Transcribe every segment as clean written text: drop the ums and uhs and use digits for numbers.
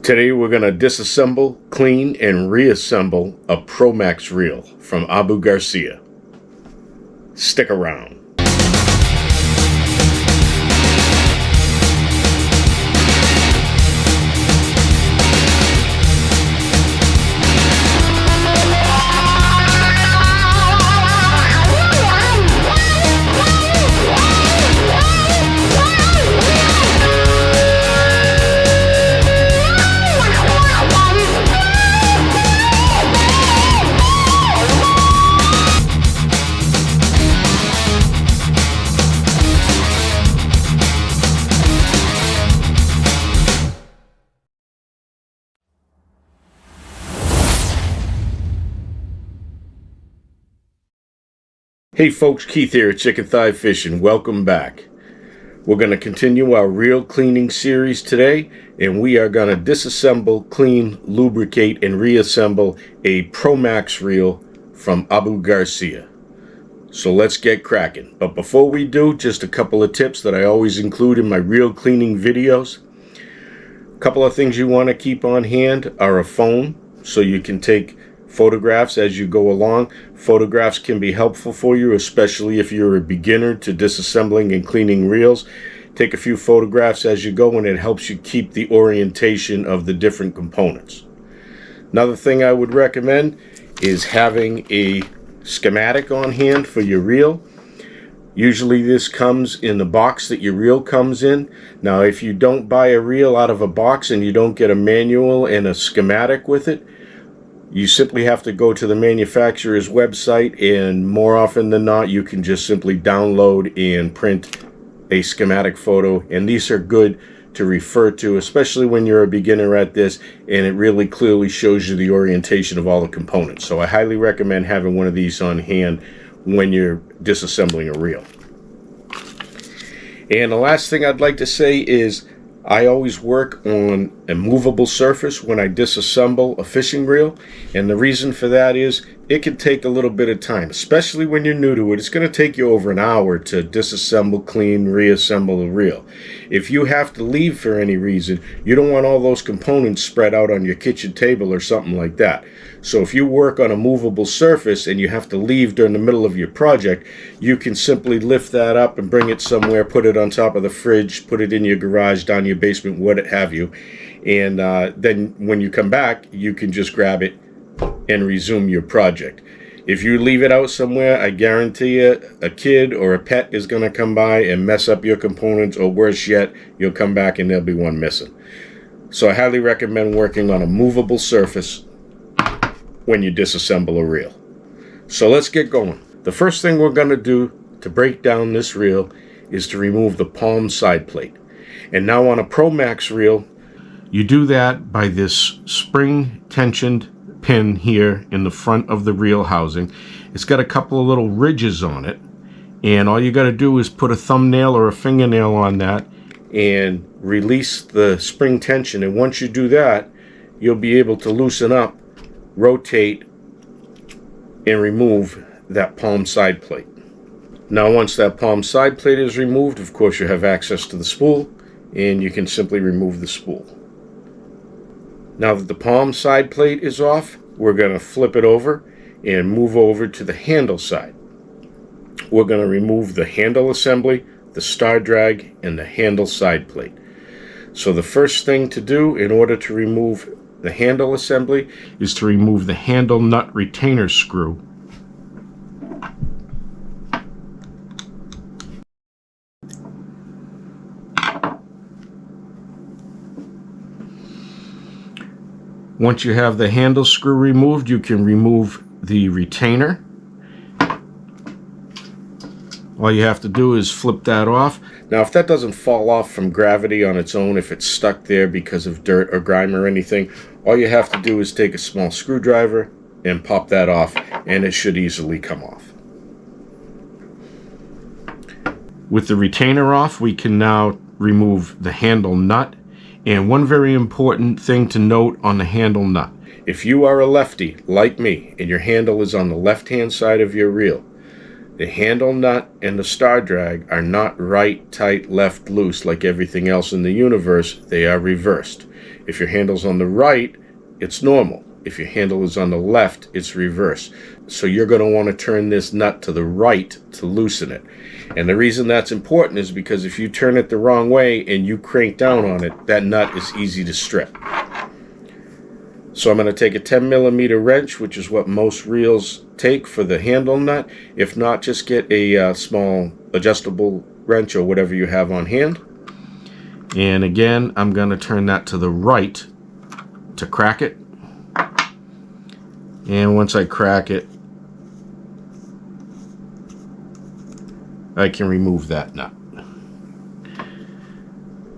Today we're going to disassemble, clean, and reassemble a PRO MAX reel from Abu Garcia. Stick around. Hey folks, Keith here at Chicken Thigh Fishing. Welcome back. We're going to continue our reel cleaning series today, and we are going to disassemble, clean, lubricate, and reassemble a PRO MAX reel from Abu Garcia. So let's get cracking. But before we do, just a couple of tips that I always include in my reel cleaning videos. A couple of things you want to keep on hand are a phone, so you can take photographs as you go along. Photographs can be helpful for you, especially if you're a beginner to disassembling and cleaning reels. Take a few photographs as you go, and it helps you keep the orientation of the different components. Another thing I would recommend is having a schematic on hand for your reel. Usually this comes in the box that your reel comes in. Now if you don't buy a reel out of a box and you don't get a manual and a schematic with it, you simply have to go to the manufacturer's website, and more often than not you can just simply download and print a schematic photo, and these are good to refer to, especially when you're a beginner at this, and it really clearly shows you the orientation of all the components. So I highly recommend having one of these on hand when you're disassembling a reel. And the last thing I'd like to say is I always work on a movable surface when I disassemble a fishing reel, and the reason for that is it can take a little bit of time, especially when you're new to it. It's going to take you over an hour to disassemble, clean, reassemble a reel. If you have to leave for any reason, you don't want all those components spread out on your kitchen table or something like that. So if you work on a movable surface and you have to leave during the middle of your project, you can simply lift that up and bring it somewhere, put it on top of the fridge, put it in your garage, down your basement, what have you, and then when you come back you can just grab it and resume your project. If you leave it out somewhere, I guarantee you a kid or a pet is going to come by and mess up your components, or worse yet, you'll come back and there'll be one missing. So I highly recommend working on a movable surface when you disassemble a reel. So let's get going. The first thing we're going to do to break down this reel is to remove the palm side plate. And now on a PRO MAX reel, you do that by this spring tensioned pin here in the front of the reel housing. It's got a couple of little ridges on it, and all you got to do is put a thumbnail or a fingernail on that and release the spring tension, and once you do that you'll be able to loosen up, rotate, and remove that palm side plate. Now once that palm side plate is removed, of course you have access to the spool, and you can simply remove the spool. Now that the palm side plate is off, we're going to flip it over and move over to the handle side. We're going to remove the handle assembly, the star drag, and the handle side plate. So the first thing to do in order to remove the handle assembly is to remove the handle nut retainer screw. Once you have the handle screw removed, you can remove the retainer. All you have to do is flip that off. Now, if that doesn't fall off from gravity on its own, if it's stuck there because of dirt or grime or anything, all you have to do is take a small screwdriver and pop that off, and it should easily come off. With the retainer off, we can now remove the handle nut. And one very important thing to note on the handle nut: if you are a lefty like me and your handle is on the left-hand side of your reel, the handle nut and the star drag are not right, tight, left, loose like everything else in the universe. They are reversed. If your handle's on the right, it's normal. If your handle is on the left, it's reversed. So you're going to want to turn this nut to the right to loosen it. And the reason that's important is because if you turn it the wrong way and you crank down on it, that nut is easy to strip. So I'm going to take a 10mm wrench, which is what most reels take for the handle nut. If not, just get a small adjustable wrench or whatever you have on hand. And again, I'm going to turn that to the right to crack it. And once I crack it, I can remove that nut.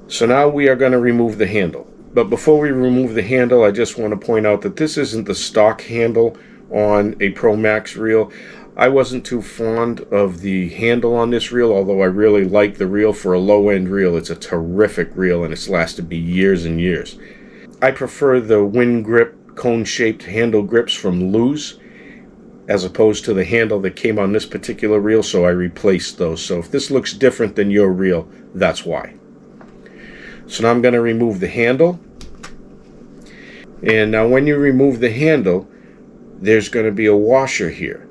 So now we are going to remove the handle. But before we remove the handle, I just want to point out that this isn't the stock handle on a PRO MAX reel. I wasn't too fond of the handle on this reel, although I really like the reel for a low-end reel. It's a terrific reel, and it's lasted me years and years. I prefer the wind grip cone-shaped handle grips from Lew's, as opposed to the handle that came on this particular reel, so I replaced those. So if this looks different than your reel, that's why. So now I'm going to remove the handle. And now when you remove the handle, there's going to be a washer here,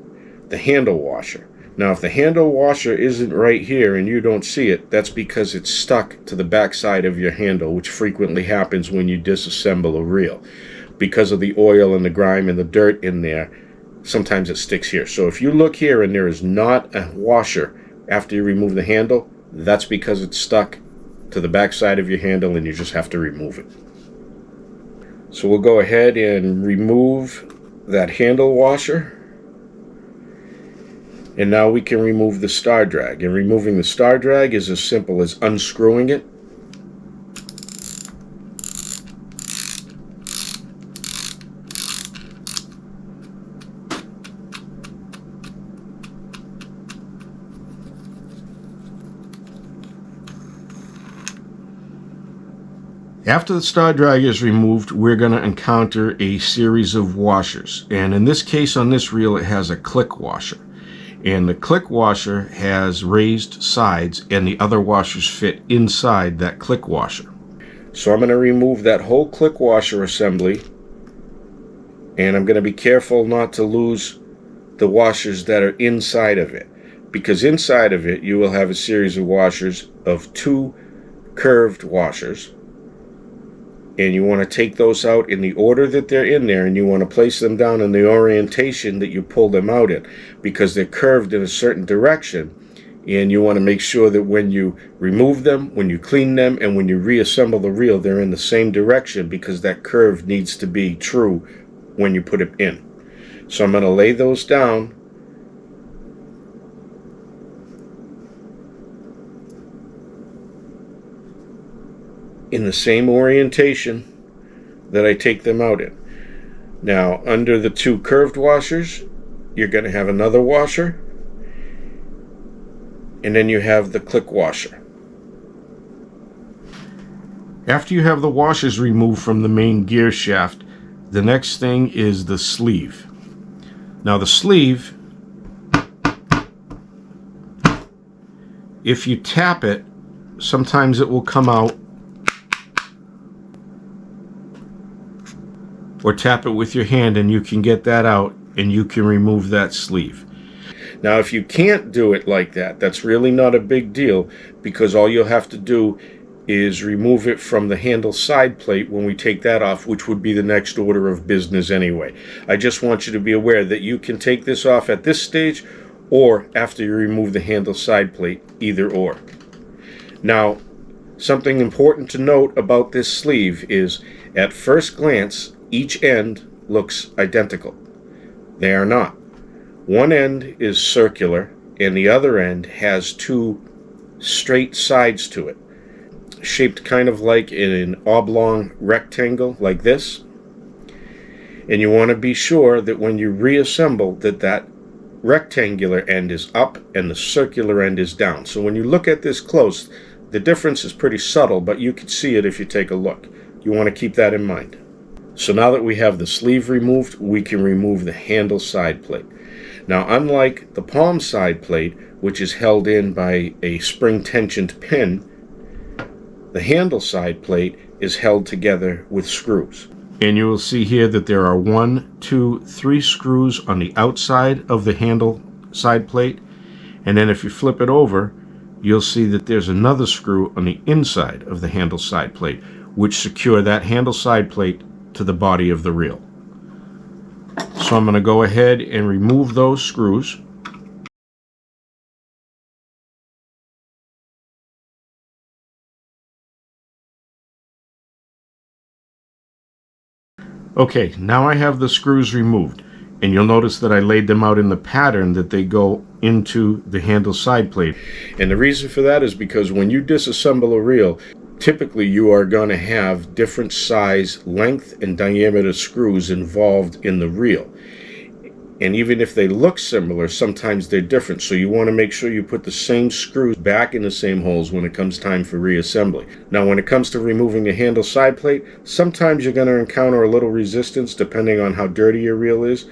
the handle washer. Now if the handle washer isn't right here and you don't see it, that's because it's stuck to the back side of your handle, which frequently happens when you disassemble a reel. Because of the oil and the grime and the dirt in there, sometimes it sticks here. So if you look here and there is not a washer after you remove the handle, that's because it's stuck to the back side of your handle and you just have to remove it. So we'll go ahead and remove that handle washer. And now we can remove the star drag. And removing the star drag is as simple as unscrewing it. After the star drag is removed, we're going to encounter a series of washers. And in this case, on this reel, it has a click washer. And the click washer has raised sides, and the other washers fit inside that click washer. So I'm going to remove that whole click washer assembly. And I'm going to be careful not to lose the washers that are inside of it. Because inside of it, you will have a series of washers of 2 curved washers. And you want to take those out in the order that they're in there, and you want to place them down in the orientation that you pull them out in, because they're curved in a certain direction. And you want to make sure that when you remove them, when you clean them, and when you reassemble the reel, they're in the same direction, because that curve needs to be true when you put it in. So I'm going to lay those down. In the same orientation that I take them out in. Now, under the 2 curved washers, you're going to have another washer, and then you have the click washer. After you have the washers removed from the main gear shaft, the next thing is the sleeve. Now the sleeve, if you tap it, sometimes it will come out, or tap it with your hand and you can get that out and you can remove that sleeve. Now if you can't do it like that, that's really not a big deal, because all you'll have to do is remove it from the handle side plate when we take that off, which would be the next order of business anyway. I just want you to be aware that you can take this off at this stage or after you remove the handle side plate, either or. Now, something important to note about this sleeve is, at first glance, each end looks identical. They are not. One end is circular and the other end has two straight sides to it, shaped kind of like in an oblong rectangle like this. And you want to be sure that when you reassemble that rectangular end is up and the circular end is down. So when you look at this close, the difference is pretty subtle, but you can see it if you take a look. You want to keep that in mind. So now that we have the sleeve removed, we can remove the handle side plate. Now, unlike the palm side plate, which is held in by a spring tensioned pin, the handle side plate is held together with screws. And you will see here that there are 1, 2, 3 screws on the outside of the handle side plate. And then if you flip it over, you'll see that there's another screw on the inside of the handle side plate, which secure that handle side plate to the body of the reel. So I'm going to go ahead and remove those screws. Okay, now I have the screws removed, and you'll notice that I laid them out in the pattern that they go into the handle side plate. And the reason for that is because when you disassemble a reel, typically you are going to have different size, length, and diameter screws involved in the reel. And even if they look similar, sometimes they're different. So you want to make sure you put the same screws back in the same holes when it comes time for reassembly. Now, when it comes to removing the handle side plate, sometimes you're going to encounter a little resistance depending on how dirty your reel is.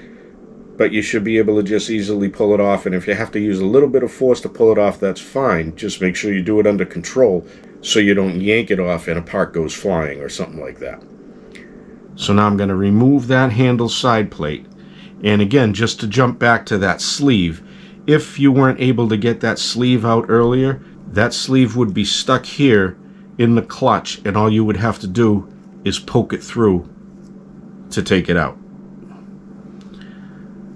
But you should be able to just easily pull it off. And if you have to use a little bit of force to pull it off, that's fine. Just make sure you do it under control so you don't yank it off and a part goes flying or something like that. So now I'm going to remove that handle side plate. And again, just to jump back to that sleeve, if you weren't able to get that sleeve out earlier, that sleeve would be stuck here in the clutch, and all you would have to do is poke it through to take it out.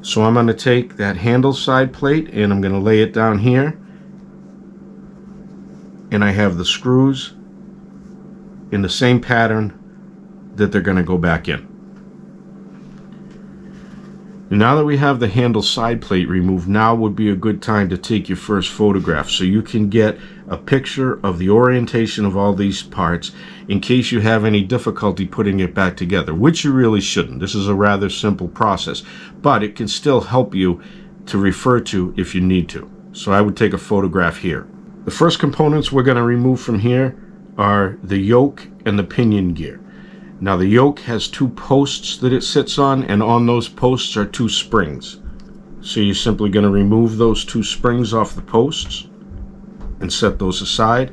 So I'm going to take that handle side plate and I'm going to lay it down here, and I have the screws in the same pattern that they're going to go back in. Now that we have the handle side plate removed, now would be a good time to take your first photograph so you can get a picture of the orientation of all these parts in case you have any difficulty putting it back together, which you really shouldn't. This is a rather simple process, but it can still help you to refer to if you need to. So I would take a photograph here. The first components we're going to remove from here are the yoke and the pinion gear. Now the yoke has 2 posts that it sits on, and on those posts are 2 springs. So you're simply going to remove those 2 springs off the posts and set those aside.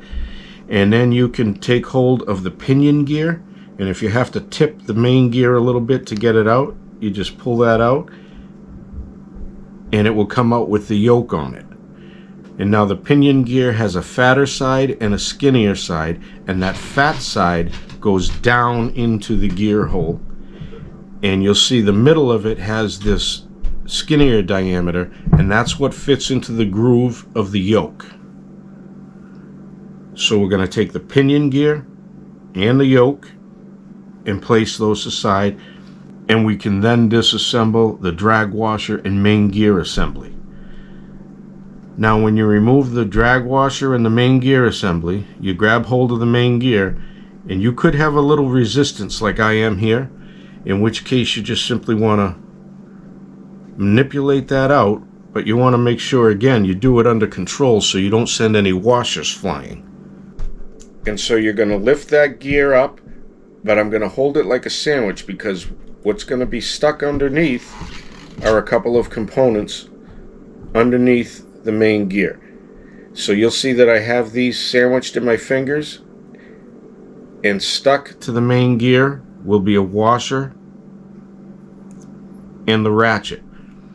And then you can take hold of the pinion gear, and if you have to tip the main gear a little bit to get it out, you just pull that out and it will come out with the yoke on it. And now the pinion gear has a fatter side and a skinnier side, and that fat side goes down into the gear hole, and you'll see the middle of it has this skinnier diameter, and that's what fits into the groove of the yoke. So we're going to take the pinion gear and the yoke and place those aside, and we can then disassemble the drag washer and main gear assembly. Now when you remove the drag washer and the main gear assembly, you grab hold of the main gear, and you could have a little resistance like I am here, in which case you just simply want to manipulate that out, but you want to make sure, again, you do it under control so you don't send any washers flying. And so you're going to lift that gear up, but I'm going to hold it like a sandwich because what's going to be stuck underneath are a couple of components underneath the main gear. So you'll see that I have these sandwiched in my fingers, and stuck to the main gear will be a washer and the ratchet.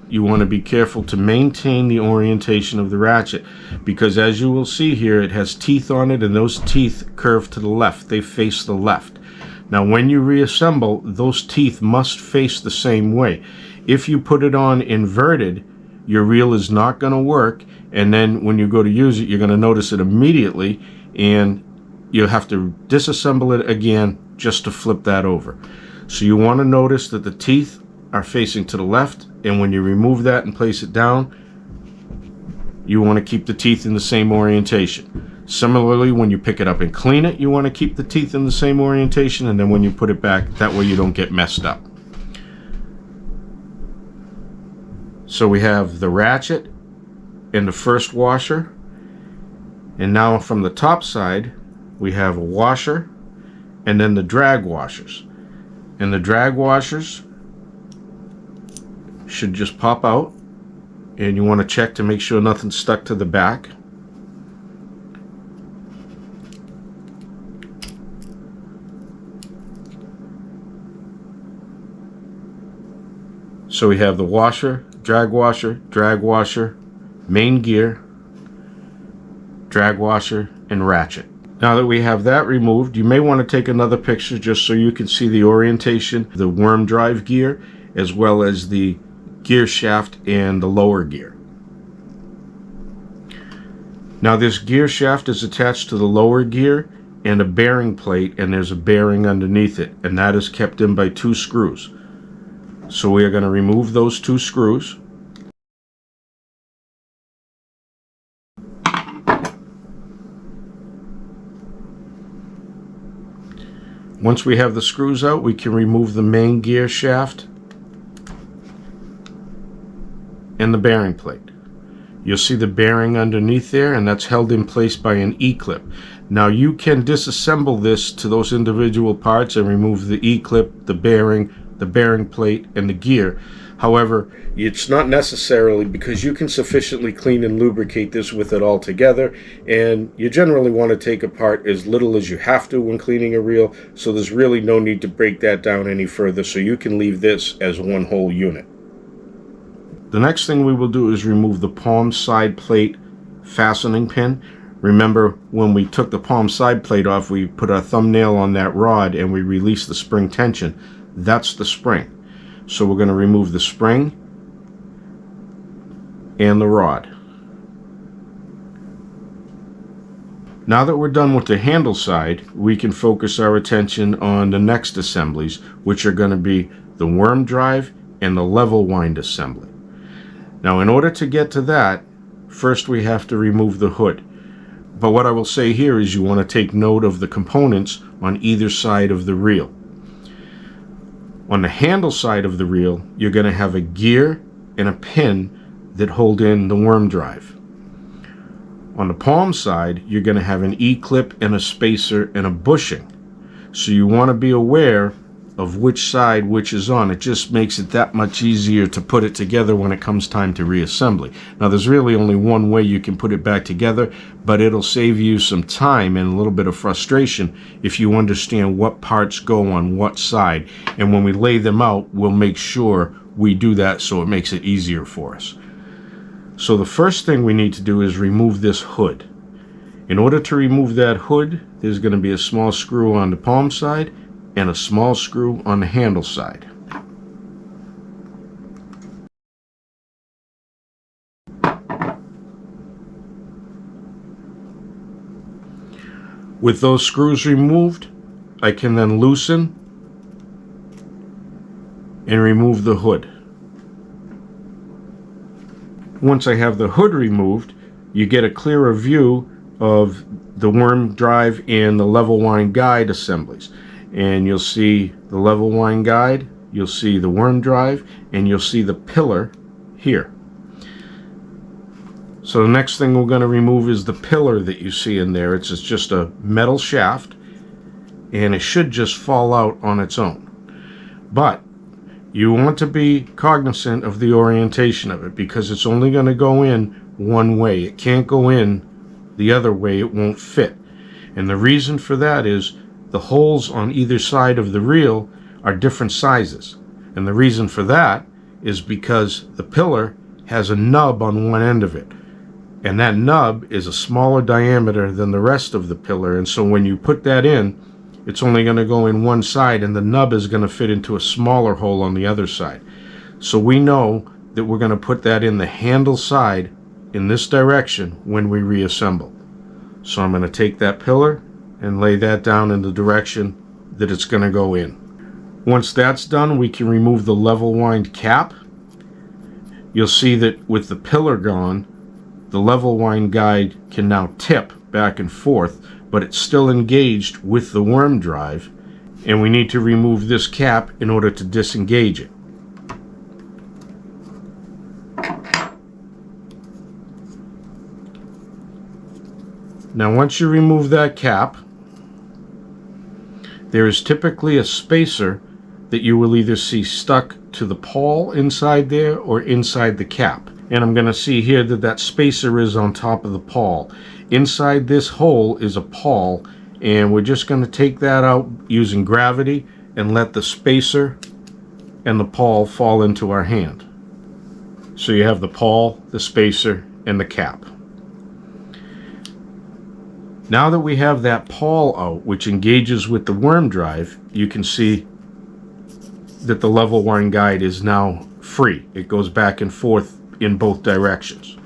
You want to be careful to maintain the orientation of the ratchet because, as you will see here, it has teeth on it, and those teeth curve to the left. They face the left. Now when you reassemble, those teeth must face the same way. If you put it on inverted, your reel is not going to work, and then when you go to use it, you're going to notice it immediately, and you'll have to disassemble it again just to flip that over. So you want to notice that the teeth are facing to the left, and when you remove that and place it down, you want to keep the teeth in the same orientation. Similarly, when you pick it up and clean it, you want to keep the teeth in the same orientation, and then when you put it back, that way you don't get messed up. So we have the ratchet and the first washer, and now from the top side we have a washer and then the drag washers, and the drag washers should just pop out, and you want to check to make sure nothing's stuck to the back. So we have the washer, drag washer, main gear, drag washer, and ratchet. Now that we have that removed, you may want to take another picture just so you can see the orientation, the worm drive gear, as well as the gear shaft and the lower gear. Now this gear shaft is attached to the lower gear and a bearing plate, and there's a bearing underneath it, and that is kept in by 2 screws. So we are going to remove those 2 screws. Once we have the screws out, we can remove the main gear shaft and the bearing plate. You'll see the bearing underneath there, and that's held in place by an E-clip. Now you can disassemble this to those individual parts and remove the E-clip, the bearing plate, and the gear. However, it's not necessarily, because you can sufficiently clean and lubricate this with it all together, and you generally want to take apart as little as you have to when cleaning a reel, so there's really no need to break that down any further, so you can leave this as one whole unit. The next thing we will do is remove the palm side plate fastening pin. Remember, when we took the palm side plate off, we put our thumbnail on that rod and we released the spring tension. That's the spring. So we're going to remove the spring and the rod. Now that we're done with the handle side, we can focus our attention on the next assemblies, which are going to be the worm drive and the level wind assembly. Now, in order to get to that, first we have to remove the hood. But what I will say here is you want to take note of the components on either side of the reel. On the handle side of the reel, you're going to have a gear and a pin that hold in the worm drive. On the palm side, you're going to have an E-clip and a spacer and a bushing. So you want to be aware of which side which is on. It just makes it that much easier to put it together when it comes time to reassembly. Now there's really only one way you can put it back together, but it'll save you some time and a little bit of frustration if you understand what parts go on what side. And when we lay them out, we'll make sure we do that so it makes it easier for us. So the first thing we need to do is remove this hood. In order to remove that hood, there's going to be a small screw on the palm side and a small screw on the handle side. With those screws removed, I can then loosen and remove the hood. Once I have the hood removed, you get a clearer view of the worm drive and the level wind guide assemblies. And you'll see the level wind guide, you'll see the worm drive, and you'll see the pillar here. So the next thing we're going to remove is the pillar that you see in there. It's just a metal shaft, and it should just fall out on its own. But you want to be cognizant of the orientation of it, because it's only going to go in one way. It can't go in the other way. It won't fit. And the reason for that is the holes on either side of the reel are different sizes. And the reason for that is because the pillar has a nub on one end of it. And that nub is a smaller diameter than the rest of the pillar. And so when you put that in, it's only going to go in one side, and the nub is going to fit into a smaller hole on the other side. So we know that we're going to put that in the handle side in this direction when we reassemble. So I'm going to take that pillar and lay that down in the direction that it's going to go in. Once that's done, we can remove the level wind cap. You'll see that with the pillar gone, the level wind guide can now tip back and forth, but it's still engaged with the worm drive, and we need to remove this cap in order to disengage it. Now once you remove that cap, there is typically a spacer that you will either see stuck to the pawl inside there or inside the cap. And I'm going to see here that that spacer is on top of the pawl. Inside this hole is a pawl, and we're just going to take that out using gravity and let the spacer and the pawl fall into our hand. So you have the pawl, the spacer, and the cap. Now that we have that pawl out, which engages with the worm drive, you can see that the level wind guide is now free. It goes back and forth in both directions.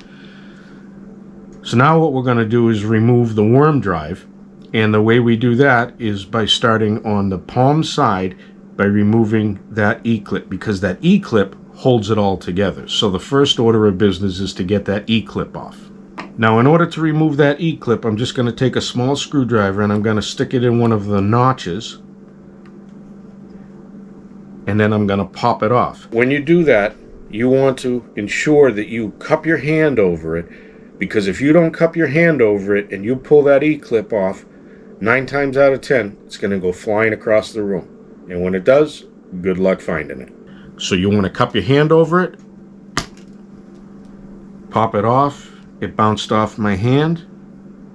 So now what we're going to do is remove the worm drive, and the way we do that is by starting on the palm side by removing that E-clip, because that E-clip holds it all together. So the first order of business is to get that E-clip off. Now in order to remove that E-clip, I'm just going to take a small screwdriver and I'm going to stick it in one of the notches, and then I'm going to pop it off. When you do that, you want to ensure that you cup your hand over it, because if you don't cup your hand over it and you pull that E-clip off, 9 times out of 10, it's going to go flying across the room. And when it does, good luck finding it. So you want to cup your hand over it, pop it off. It bounced off my hand,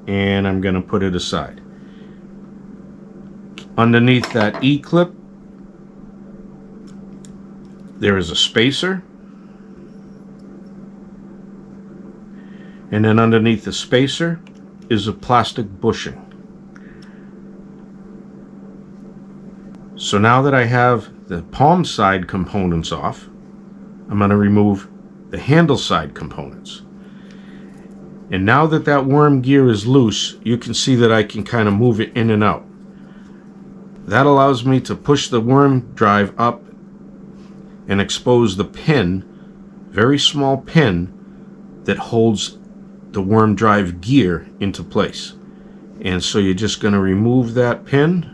and I'm going to put it aside. Underneath that E-clip, there is a spacer. And then underneath the spacer is a plastic bushing. So now that I have the palm side components off, I'm going to remove the handle side components. And now that that worm gear is loose, you can see that I can kind of move it in and out. That allows me to push the worm drive up and expose the pin, very small pin, that holds the worm drive gear into place. And so you're just going to remove that pin,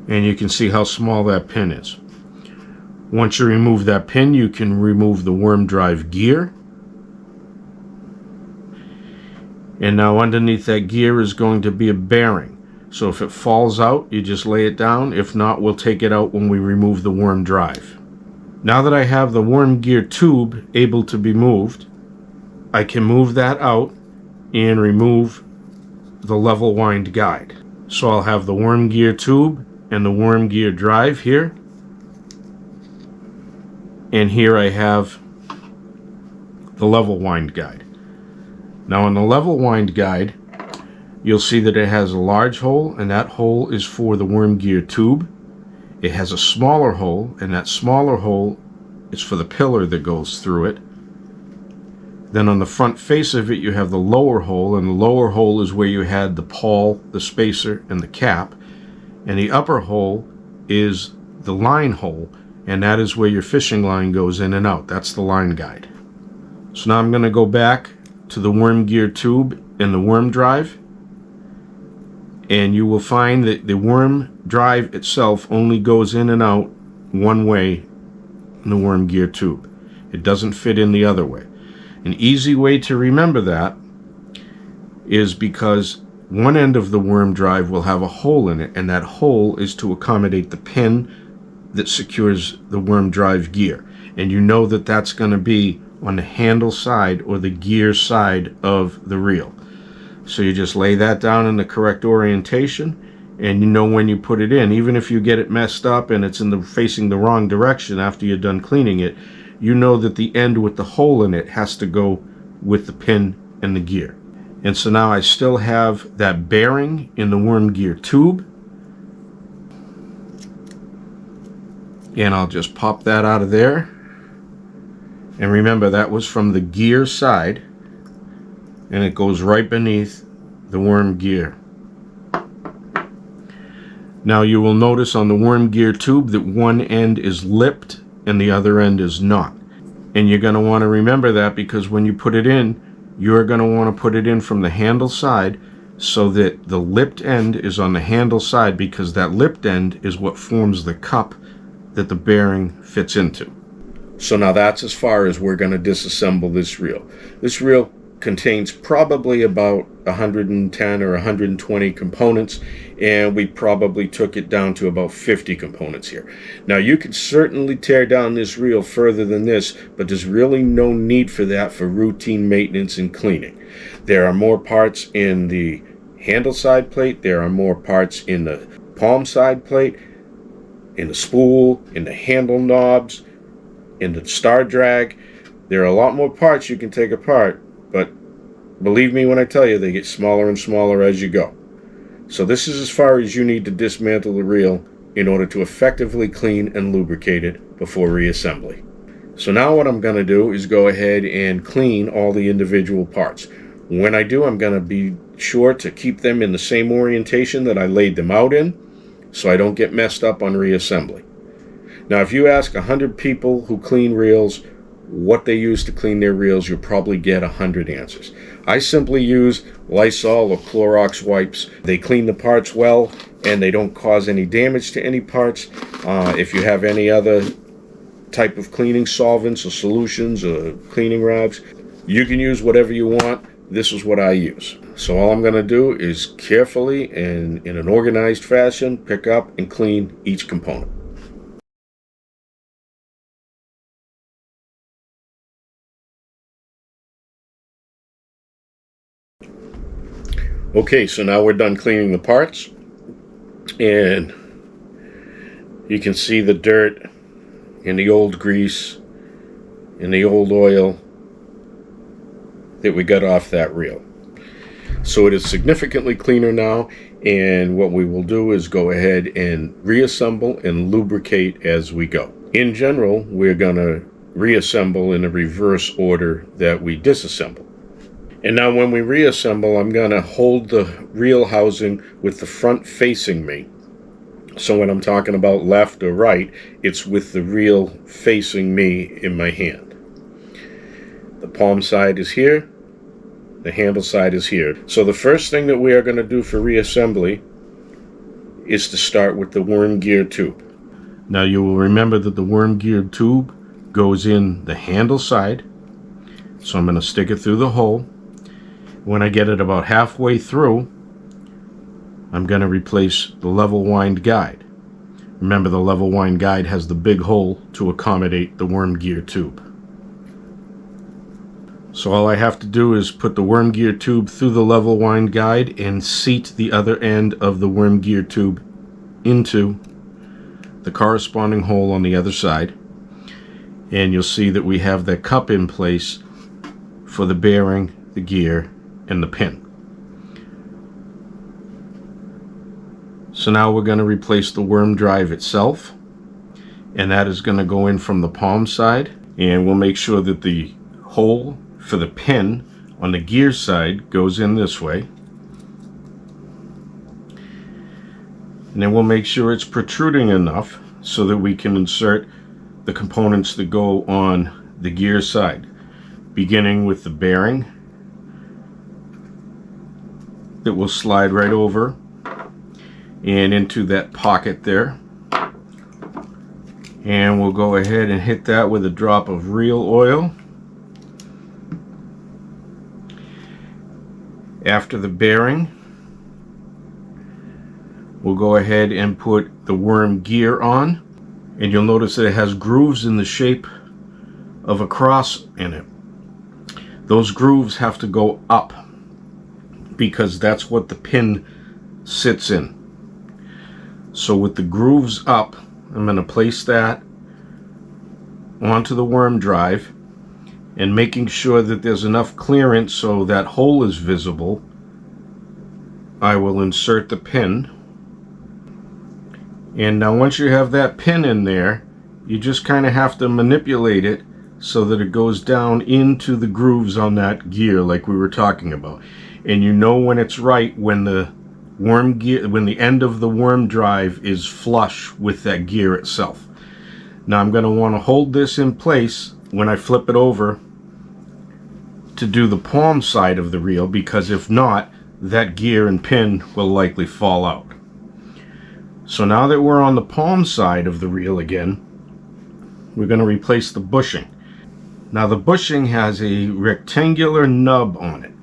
and you can see how small that pin is. Once you remove that pin, you can remove the worm drive gear. And now underneath that gear is going to be a bearing. So if it falls out, you just lay it down. If not, we'll take it out when we remove the worm drive. Now that I have the worm gear tube able to be moved, I can move that out and remove the level wind guide. So I'll have the worm gear tube and the worm gear drive here. And here I have the level wind guide. Now on the level wind guide, you'll see that it has a large hole, and that hole is for the worm gear tube. It has a smaller hole, and that smaller hole is for the pillar that goes through it. Then on the front face of it, you have the lower hole, and the lower hole is where you had the pawl, the spacer, and the cap. And the upper hole is the line hole, and that is where your fishing line goes in and out. That's the line guide. So now I'm going to go back to the worm gear tube and the worm drive, and you will find that the worm drive itself only goes in and out one way in the worm gear tube. It doesn't fit in the other way. An easy way to remember that is because one end of the worm drive will have a hole in it, and that hole is to accommodate the pin that secures the worm drive gear. And you know that that's going to be on the handle side or the gear side of the reel. So you just lay that down in the correct orientation, and you know when you put it in. Even if you get it messed up and it's facing the wrong direction after you're done cleaning it, you know that the end with the hole in it has to go with the pin and the gear. And so now I still have that bearing in the worm gear tube, and I'll just pop that out of there. And remember, that was from the gear side, and it goes right beneath the worm gear. Now you will notice on the worm gear tube that one end is lipped and the other end is not. And you're going to want to remember that, because when you put it in, you're going to want to put it in from the handle side so that the lipped end is on the handle side, because that lipped end is what forms the cup that the bearing fits into. So now that's as far as we're going to disassemble this reel. This reel contains probably about 110 or 120 components, and we probably took it down to about 50 components here. Now you could certainly tear down this reel further than this, but there's really no need for that for routine maintenance and cleaning. There are more parts in the handle side plate, there are more parts in the palm side plate, in the spool, in the handle knobs, in the star drag. There are a lot more parts you can take apart, but believe me when I tell you, they get smaller and smaller as you go. So this is as far as you need to dismantle the reel in order to effectively clean and lubricate it before reassembly. So now what I'm going to do is go ahead and clean all the individual parts. When I do, I'm going to be sure to keep them in the same orientation that I laid them out in, so I don't get messed up on reassembly. Now if you ask 100 people who clean reels what they use to clean their reels, you'll probably get 100 answers. I simply use Lysol or Clorox wipes. They clean the parts well, and they don't cause any damage to any parts. If you have any other type of cleaning solvents or solutions or cleaning rags, you can use whatever you want. This is what I use. So all I'm going to do is carefully and in an organized fashion pick up and clean each component. Okay, so now we're done cleaning the parts, and you can see the dirt and the old grease and the old oil that we got off that reel. So it is significantly cleaner now, and what we will do is go ahead and reassemble and lubricate as we go. In general, we're going to reassemble in the reverse order that we disassemble. And now when we reassemble, I'm going to hold the reel housing with the front facing me. So when I'm talking about left or right, it's with the reel facing me in my hand. The palm side is here, the handle side is here. So the first thing that we are going to do for reassembly is to start with the worm gear tube. Now you will remember that the worm gear tube goes in the handle side. So I'm going to stick it through the hole. When I get it about halfway through, I'm going to replace the level wind guide. Remember, the level wind guide has the big hole to accommodate the worm gear tube. So all I have to do is put the worm gear tube through the level wind guide and seat the other end of the worm gear tube into the corresponding hole on the other side. And you'll see that we have the cup in place for the bearing, the gear, and the pin. So now we're going to replace the worm drive itself, and that is going to go in from the palm side, and we'll make sure that the hole for the pin on the gear side goes in this way, and then we'll make sure it's protruding enough so that we can insert the components that go on the gear side, beginning with the bearing that will slide right over and into that pocket there, and we'll go ahead and hit that with a drop of reel oil. After the bearing, we'll go ahead and put the worm gear on, and you'll notice that it has grooves in the shape of a cross in it. Those grooves have to go up because that's what the pin sits in. So with the grooves up, I'm going to place that onto the worm drive, and making sure that there's enough clearance so that hole is visible, I will insert the pin. And now once you have that pin in there, you just kind of have to manipulate it so that it goes down into the grooves on that gear like we were talking about. And you know when it's right when the worm gear, when the end of the worm drive is flush with that gear itself. Now I'm going to want to hold this in place when I flip it over to do the palm side of the reel, because if not, that gear and pin will likely fall out. So now that we're on the palm side of the reel again, we're going to replace the bushing. Now the bushing has a rectangular nub on it,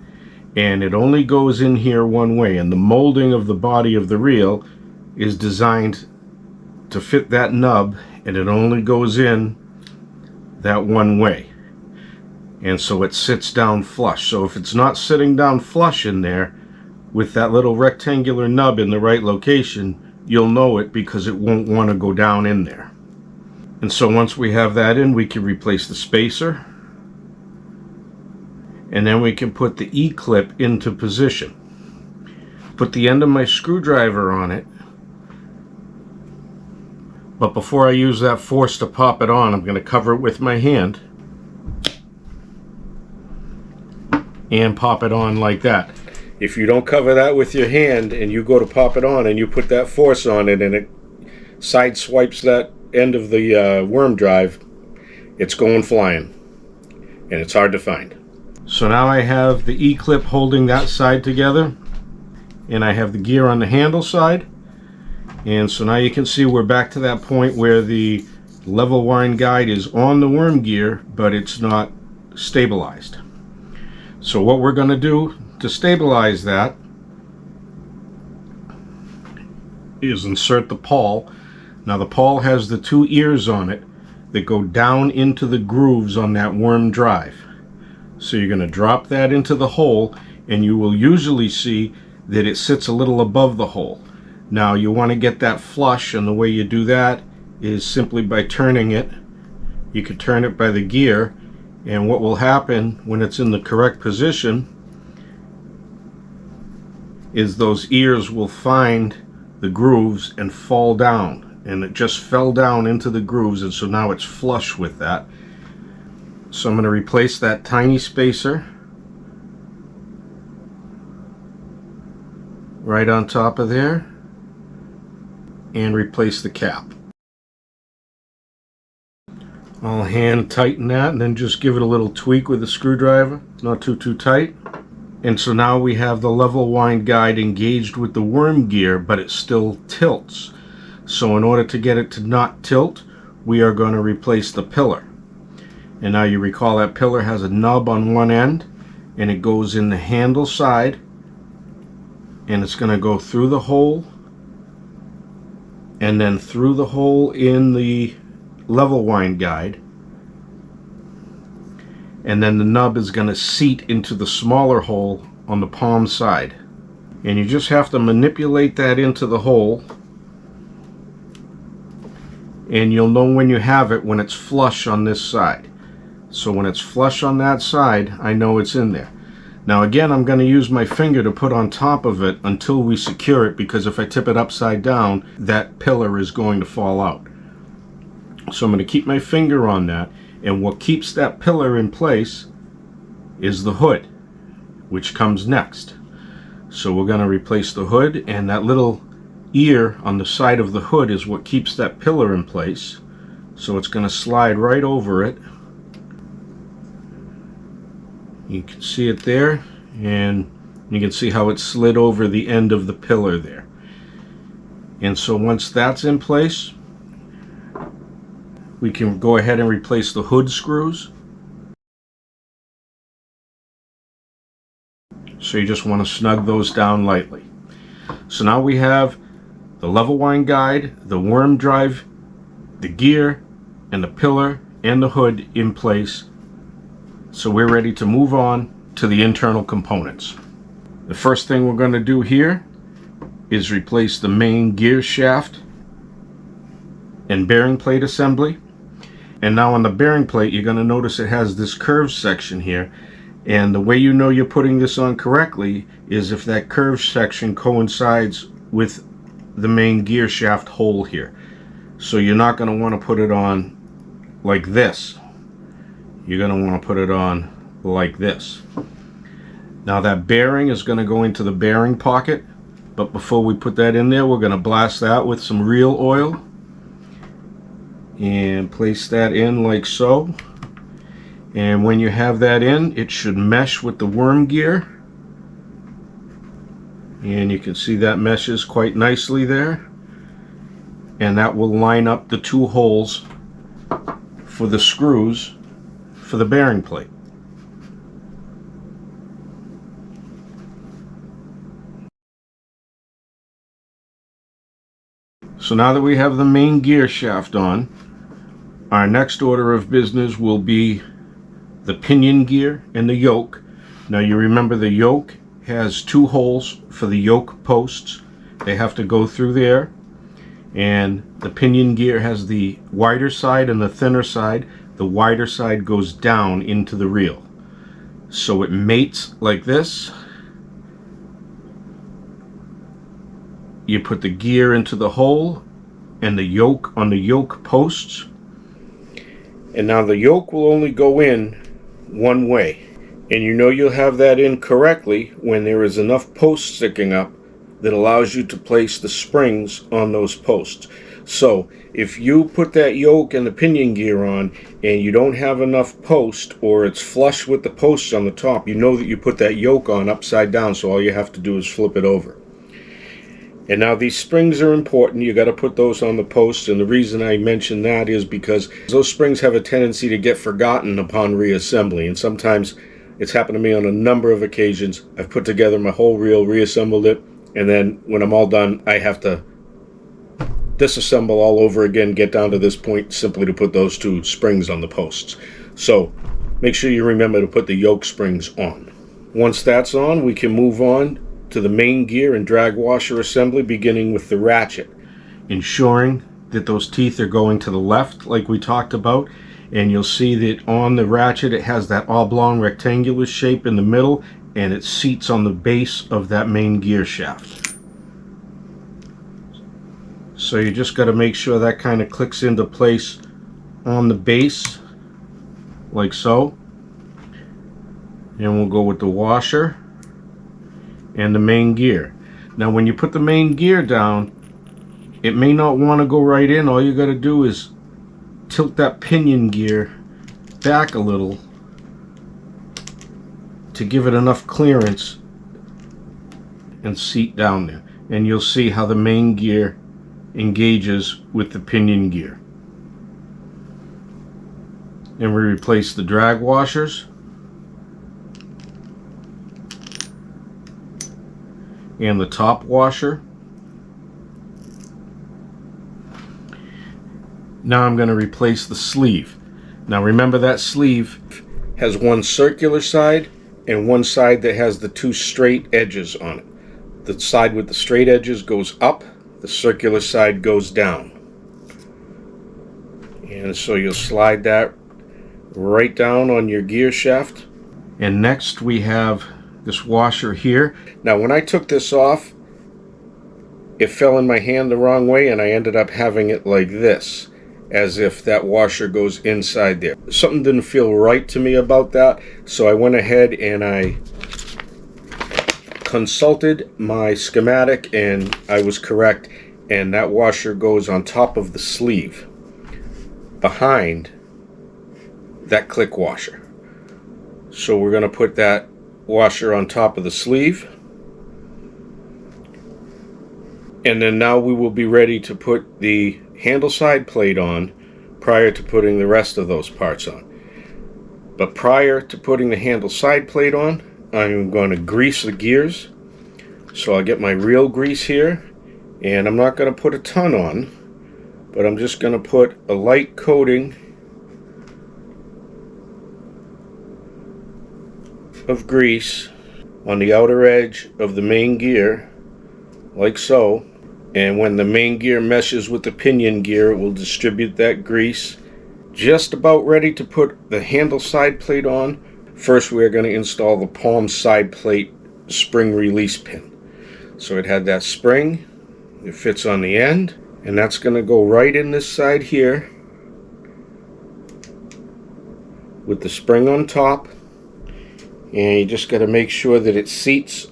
and it only goes in here one way, and the molding of the body of the reel is designed to fit that nub, and it only goes in that one way. And so it sits down flush. So if it's not sitting down flush in there with that little rectangular nub in the right location, you'll know it, because it won't want to go down in there. And so once we have that in, we can replace the spacer, and then we can put the E-clip into position. Put the end of my screwdriver on it, but before I use that force to pop it on, I'm going to cover it with my hand and pop it on like that. If you don't cover that with your hand and you go to pop it on and you put that force on it and it side swipes that end of the worm drive, it's going flying, and it's hard to find. So now I have the E-clip holding that side together, and I have the gear on the handle side, and so now you can see we're back to that point where the level wind guide is on the worm gear, but it's not stabilized. So what we're going to do to stabilize that is insert the pawl. Now the pawl has the two ears on it that go down into the grooves on that worm drive. So you're going to drop that into the hole, and you will usually see that it sits a little above the hole. Now you want to get that flush, and the way you do that is simply by turning it. You can turn it by the gear, and what will happen when it's in the correct position is those ears will find the grooves and fall down, and it just fell down into the grooves, and so now it's flush with that. So I'm going to replace that tiny spacer right on top of there and replace the cap. I'll hand tighten that and then just give it a little tweak with a screwdriver, not too tight. And so now we have the level wind guide engaged with the worm gear, but it still tilts. So in order to get it to not tilt, we are going to replace the pillar. And now you recall that pillar has a nub on one end, and it goes in the handle side, and it's going to go through the hole and then through the hole in the level wind guide, and then the nub is going to seat into the smaller hole on the palm side, and you just have to manipulate that into the hole, and you'll know when you have it when it's flush on this side. So when it's flush on that side, I know it's in there. Now again, I'm going to use my finger to put on top of it until we secure it, because if I tip it upside down, that pillar is going to fall out. So I'm going to keep my finger on that, and what keeps that pillar in place is the hood, which comes next. So we're going to replace the hood, and that little ear on the side of the hood is what keeps that pillar in place. So it's going to slide right over it. You can see it there, and you can see how it slid over the end of the pillar there. And so once that's in place, we can go ahead and replace the hood screws. So you just want to snug those down lightly. So now we have the level wind guide, the worm drive, the gear, and the pillar and the hood in place. So we're ready to move on to the internal components. The first thing we're going to do here is replace the main gear shaft and bearing plate assembly. And now on the bearing plate, you're going to notice it has this curved section here. And the way you know you're putting this on correctly is if that curved section coincides with the main gear shaft hole here. So you're not going to want to put it on like this. You're going to want to put it on like this. Now that bearing is going to go into the bearing pocket, but before we put that in there, we're going to blast that with some reel oil and place that in like so. And when you have that in, it should mesh with the worm gear. And you can see that meshes quite nicely there. And that will line up the two holes for the screws for the bearing plate. So now that we have the main gear shaft on, our next order of business will be the pinion gear and the yoke. Now you remember the yoke has two holes for the yoke posts. They have to go through there. And the pinion gear has the wider side and the thinner side. The wider side goes down into the reel. So it mates like this. You put the gear into the hole and the yoke on the yoke posts. And now the yoke will only go in one way. And you know you'll have that in correctly when there is enough posts sticking up that allows you to place the springs on those posts. So if you put that yoke and the pinion gear on and you don't have enough post, or it's flush with the posts on the top, you know that you put that yoke on upside down, so all you have to do is flip it over. And now these springs are important. You got to put those on the posts, and the reason I mention that is because those springs have a tendency to get forgotten upon reassembly, and sometimes it's happened to me on a number of occasions. I've put together my whole reel, reassembled it, and then when I'm all done, I have to disassemble all over again, get down to this point simply to put those two springs on the posts. So make sure you remember to put the yoke springs on. Once that's on, we can move on to the main gear and drag washer assembly, beginning with the ratchet, ensuring that those teeth are going to the left like we talked about. And you'll see that on the ratchet it has that oblong rectangular shape in the middle, and it seats on the base of that main gear shaft. So you just got to make sure that kind of clicks into place on the base like so. And we'll go with the washer and the main gear. Now when you put the main gear down, it may not want to go right in. All you got to do is tilt that pinion gear back a little to give it enough clearance and seat down there. And you'll see how the main gear engages with the pinion gear. And we replace the drag washers and the top washer. Now I'm going to replace the sleeve. Now remember that sleeve has one circular side and one side that has the two straight edges on it. The side with the straight edges goes up, the circular side goes down. And so you'll slide that right down on your gear shaft. And next we have this washer here. Now when I took this off, it fell in my hand the wrong way, and I ended up having it like this, as if that washer goes inside there. Something didn't feel right to me about that, so I went ahead and I consulted my schematic, and I was correct, and that washer goes on top of the sleeve behind that click washer. So we're going to put that washer on top of the sleeve, and then now we will be ready to put the handle side plate on prior to putting the rest of those parts on. But prior to putting the handle side plate on, I'm going to grease the gears. So I'll get my reel grease here, and I'm not going to put a ton on, but I'm just going to put a light coating of grease on the outer edge of the main gear, like so. And when the main gear meshes with the pinion gear, it will distribute that grease. Just about ready to put the handle side plate on. First we're going to install the palm side plate spring release pin. So it had that spring, it fits on the end, and that's going to go right in this side here with the spring on top. And you just got to make sure that it seats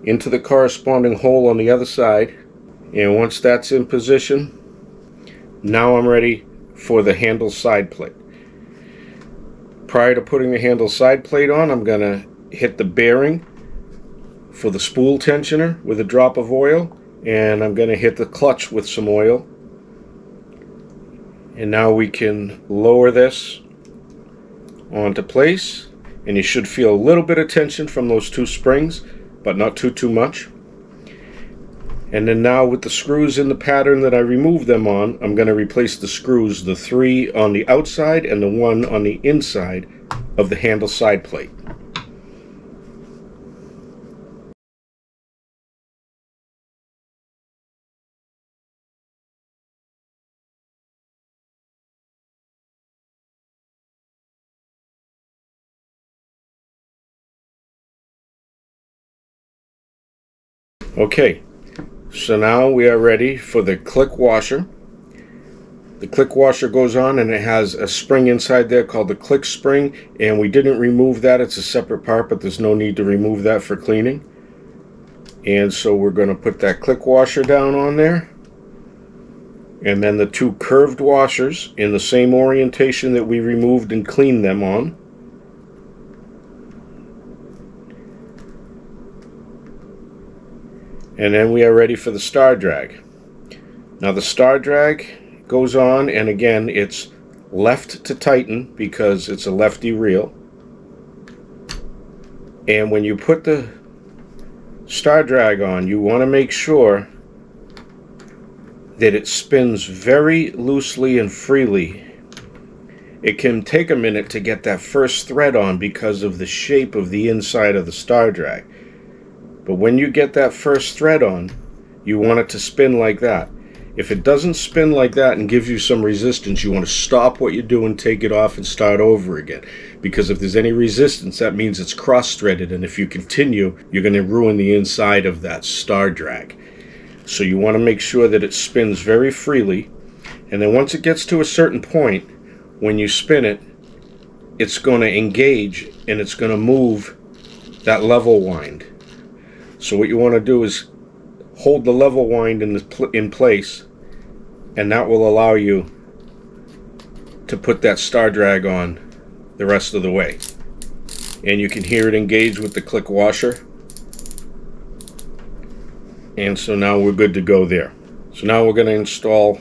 into the corresponding hole on the other side. And once that's in position, now I'm ready for the handle side plate. Prior to putting the handle side plate on, I'm going to hit the bearing for the spool tensioner with a drop of oil, and I'm going to hit the clutch with some oil. And now we can lower this onto place, and you should feel a little bit of tension from those two springs, but not too much. And then now with the screws in the pattern that I removed them on, I'm going to replace the screws, the 3 on the outside and the 1 on the inside of the handle side plate. Okay, so now we are ready for the click washer. The click washer goes on, and it has a spring inside there called the click spring, and we didn't remove that. It's a separate part, but there's no need to remove that for cleaning. And so we're going to put that click washer down on there, and then the 2 curved washers in the same orientation that we removed and cleaned them on. And then we are ready for the star drag. Now the star drag goes on, and again it's left to tighten because it's a lefty reel. And when you put the star drag on, you want to make sure that it spins very loosely and freely. It can take a minute to get that first thread on because of the shape of the inside of the star drag. But when you get that first thread on, you want it to spin like that. If it doesn't spin like that and gives you some resistance, you want to stop what you're doing, take it off, and start over again. Because if there's any resistance, that means it's cross-threaded, and if you continue, you're going to ruin the inside of that star drag. So you want to make sure that it spins very freely, and then once it gets to a certain point, when you spin it, it's going to engage, and it's going to move that level wind. So what you want to do is hold the level wind in place, and that will allow you to put that star drag on the rest of the way. And you can hear it engage with the click washer. And so now we're good to go there. So now we're going to install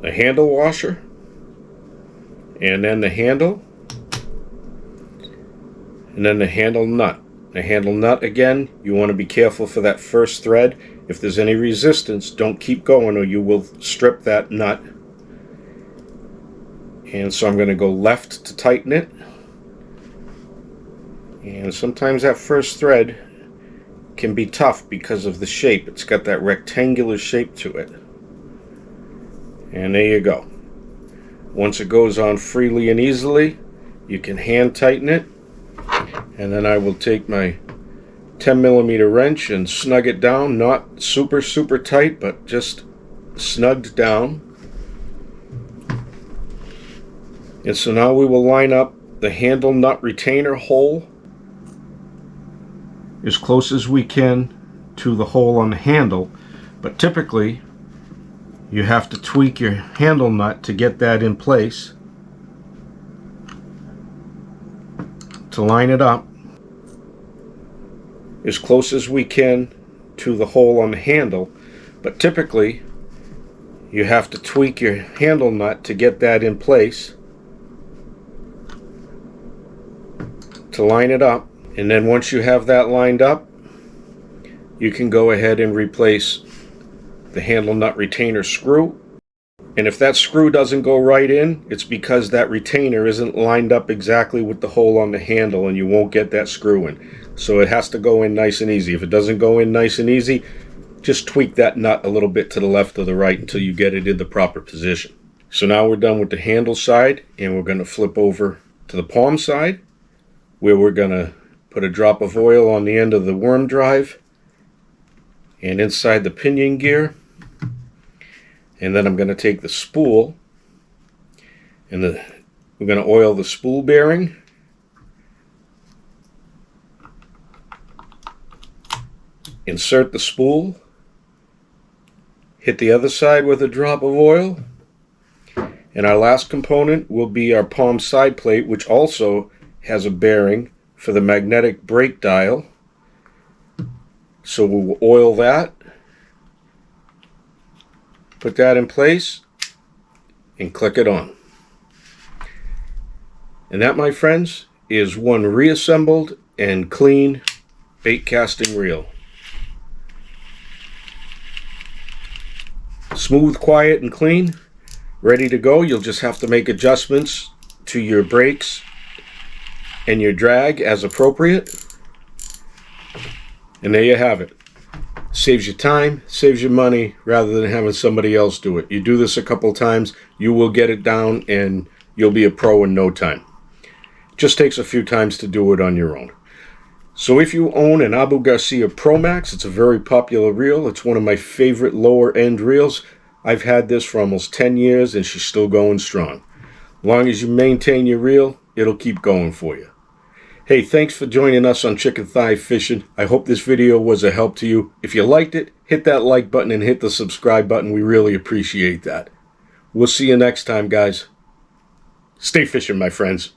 the handle washer, and then the handle, and then the handle nut. The handle nut, again, you want to be careful for that first thread. If there's any resistance, don't keep going or you will strip that nut. And so I'm going to go left to tighten it. And sometimes that first thread can be tough because of the shape. It's got that rectangular shape to it. And there you go. Once it goes on freely and easily, you can hand tighten it. And then I will take my 10mm wrench and snug it down, not super tight, but just snugged down. And so now we will line up the handle nut retainer hole as close as we can to the hole on the handle, but typically you have to tweak your handle nut to get that in place to line it up as close as we can to the hole on the handle, but typically you have to tweak your handle nut to get that in place to line it up. And then once you have that lined up, you can go ahead and replace the handle nut retainer screw. And if that screw doesn't go right in, it's because that retainer isn't lined up exactly with the hole on the handle, and you won't get that screw in. So it has to go in nice and easy. If it doesn't go in nice and easy, just tweak that nut a little bit to the left or the right until you get it in the proper position. So now we're done with the handle side, and we're going to flip over to the palm side, where we're going to put a drop of oil on the end of the worm drive and inside the pinion gear. And then I'm going to take the spool, and we're going to oil the spool bearing. Insert the spool, hit the other side with a drop of oil, And our last component will be our palm side plate, which also has a bearing for the magnetic brake dial. So we'll oil that, put that in place, and click it on. And that, my friends, is one reassembled and clean bait casting reel. Smooth, quiet, and clean. Ready to go. You'll just have to make adjustments to your brakes and your drag as appropriate. And there you have it. Saves you time, saves you money, rather than having somebody else do it. You do this a couple times, you will get it down, and you'll be a pro in no time. Just takes a few times to do it on your own. So if you own an Abu Garcia PRO MAX, it's a very popular reel. It's one of my favorite lower end reels. I've had this for almost 10 years and she's still going strong. As long as you maintain your reel, it'll keep going for you. Hey, thanks for joining us on Chicken Thigh Fishing. I hope this video was a help to you. If you liked it, hit that like button and hit the subscribe button. We really appreciate that. We'll see you next time, guys. Stay fishing, my friends.